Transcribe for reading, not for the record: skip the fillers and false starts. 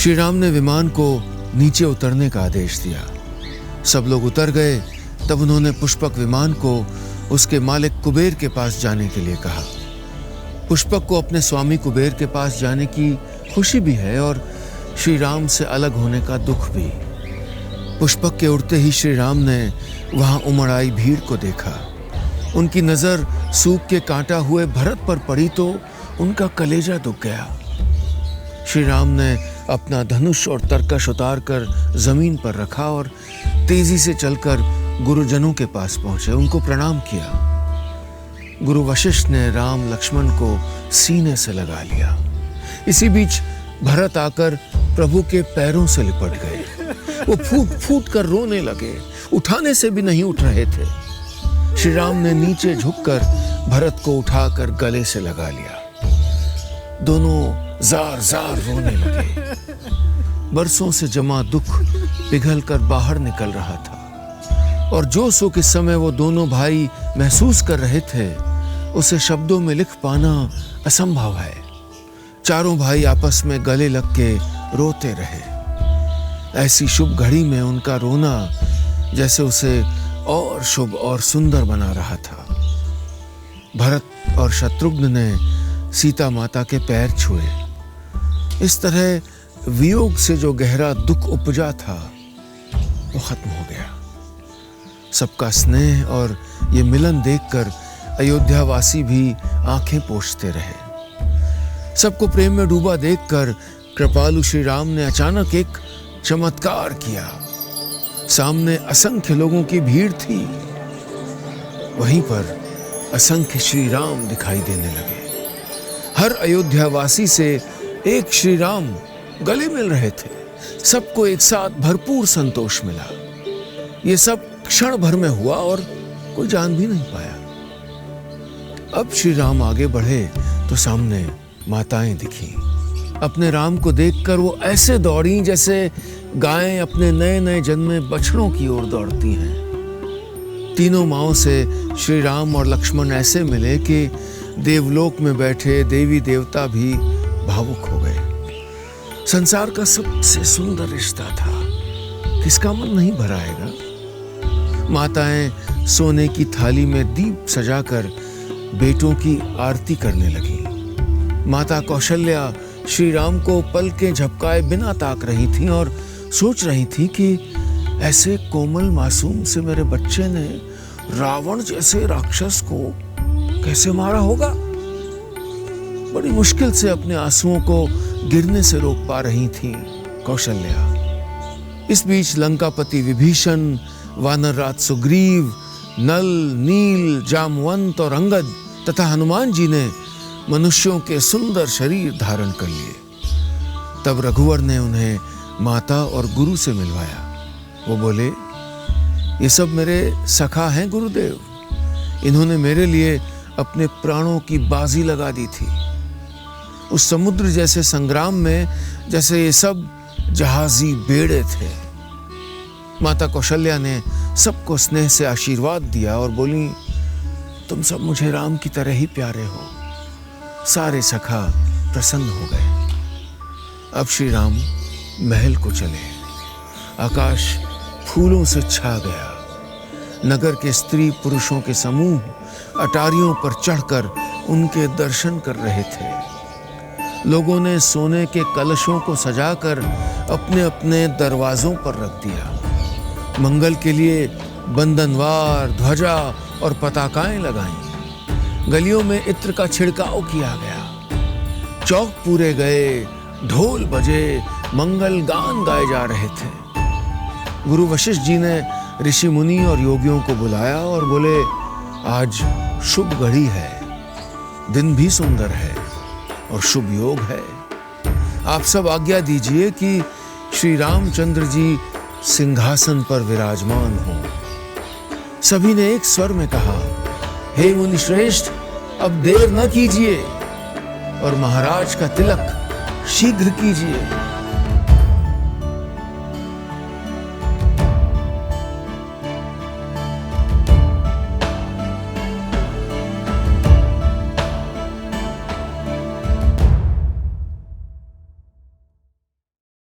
श्री राम ने विमान को नीचे उतरने का आदेश दिया। सब लोग उतर गए। तब उन्होंने पुष्पक विमान को उसके मालिक कुबेर के पास जाने के लिए कहा। पुष्पक को अपने स्वामी कुबेर के पास जाने की खुशी भी है और श्री राम से अलग होने का दुख भी। पुष्पक के उड़ते ही श्री राम ने वहां उमड़ आई भीड़ को देखा। उनकी नजर सूख के कांटा हुए भरत पर पड़ी तो उनका कलेजा दुख गया। श्री राम ने अपना धनुष और तरकश उतार कर जमीन पर रखा और तेजी से चलकर गुरुजनों के पास पहुंचे, उनको प्रणाम किया। गुरु वशिष्ठ ने राम लक्ष्मण को सीने से लगा लिया। इसी बीच भरत आकर प्रभु के पैरों से लिपट गए। वो फूट फूट कर रोने लगे, उठाने से भी नहीं उठ रहे थे। श्री राम ने नीचे झुककर भरत को उठाकर गले से लगा लिया। दोनों जार जार रोने लगे। बरसों से जमा दुख पिघल कर बाहर निकल रहा था और जो सुख इस समय वो दोनों भाई महसूस कर रहे थे उसे शब्दों में लिख पाना असंभव है। चारों भाई आपस में गले लग के रोते रहे। ऐसी शुभ घड़ी में उनका रोना जैसे उसे और शुभ और सुंदर बना रहा था। भरत और शत्रुघ्न ने सीता माता के पैर छुए। इस तरह वियोग से जो गहरा दुख उपजा था वो खत्म हो गया। सबका स्नेह और ये मिलन देखकर अयोध्यावासी भी आंखें पोंछते रहे। सबको प्रेम में डूबा देखकर कृपालु श्री राम ने अचानक एक चमत्कार किया। सामने असंख्य लोगों की भीड़ थी। वहीं पर असंख्य श्री राम दिखाई देने लगे। हर अयोध्यावासी से एक श्री राम गले मिल रहे थे। सबको एक साथ भरपूर संतोष मिला। ये सब क्षण भर में हुआ और कोई जान भी नहीं पाया। अब श्री राम आगे बढ़े तो सामने माताएं दिखी। अपने राम को देखकर वो ऐसे दौड़ी जैसे गायें अपने नए नए जन्मे बछड़ों की ओर दौड़ती हैं। तीनों माओं से श्री राम और लक्ष्मण ऐसे मिले कि देवलोक में बैठे देवी देवता भी भावुक हो गए। संसार का सबसे सुंदर रिश्ता था, किसका मन नहीं भराएगा। माताएं सोने की थाली में दीप सजाकर बेटों की आरती करने लगी। माता कौशल्या श्री राम को पलकें झपकाए बिना ताक रही थी और सोच रही थी कि ऐसे कोमल मासूम से मेरे बच्चे ने रावण जैसे राक्षस को कैसे मारा होगा। बड़ी मुश्किल से अपने आंसुओं को गिरने से रोक पा रही थी कौशल्या। इस बीच लंकापति विभीषण, वानरराज सुग्रीव, नल, नील, जामवंत और अंगद तथा हनुमान जी ने मनुष्यों के सुंदर शरीर धारण कर लिए। तब रघुवर ने उन्हें माता और गुरु से मिलवाया। वो बोले, ये सब मेरे सखा हैं गुरुदेव। इन्होंने मेरे लिए अपने प्राणों की बाजी लगा दी थी। उस समुद्र जैसे संग्राम में जैसे ये सब जहाजी बेड़े थे। माता कौशल्या ने सबको स्नेह से आशीर्वाद दिया और बोली, तुम सब मुझे राम की तरह ही प्यारे हो। सारे सखा प्रसन्न हो गए। अब श्री राम महल को चले। आकाश फूलों से छा गया। नगर के स्त्री पुरुषों के समूह अटारियों पर चढ़कर उनके दर्शन कर रहे थे। लोगों ने सोने के कलशों को सजाकर अपने अपने दरवाजों पर रख दिया। मंगल के लिए बंधनवार, ध्वजा और पताकाएं लगाईं। गलियों में इत्र का छिड़काव किया गया। चौक पूरे गए, ढोल बजे, मंगल गान गाए जा रहे थे। गुरु वशिष्ठ जी ने ऋषि मुनि और योगियों को बुलाया और बोले, आज शुभ घड़ी है, दिन भी सुंदर है और शुभ योग है। आप सब आज्ञा दीजिए कि श्री रामचंद्र जी सिंहासन पर विराजमान हों। सभी ने एक स्वर में कहा, हे मुनि श्रेष्ठ, अब देर न कीजिए और महाराज का तिलक शीघ्र कीजिए।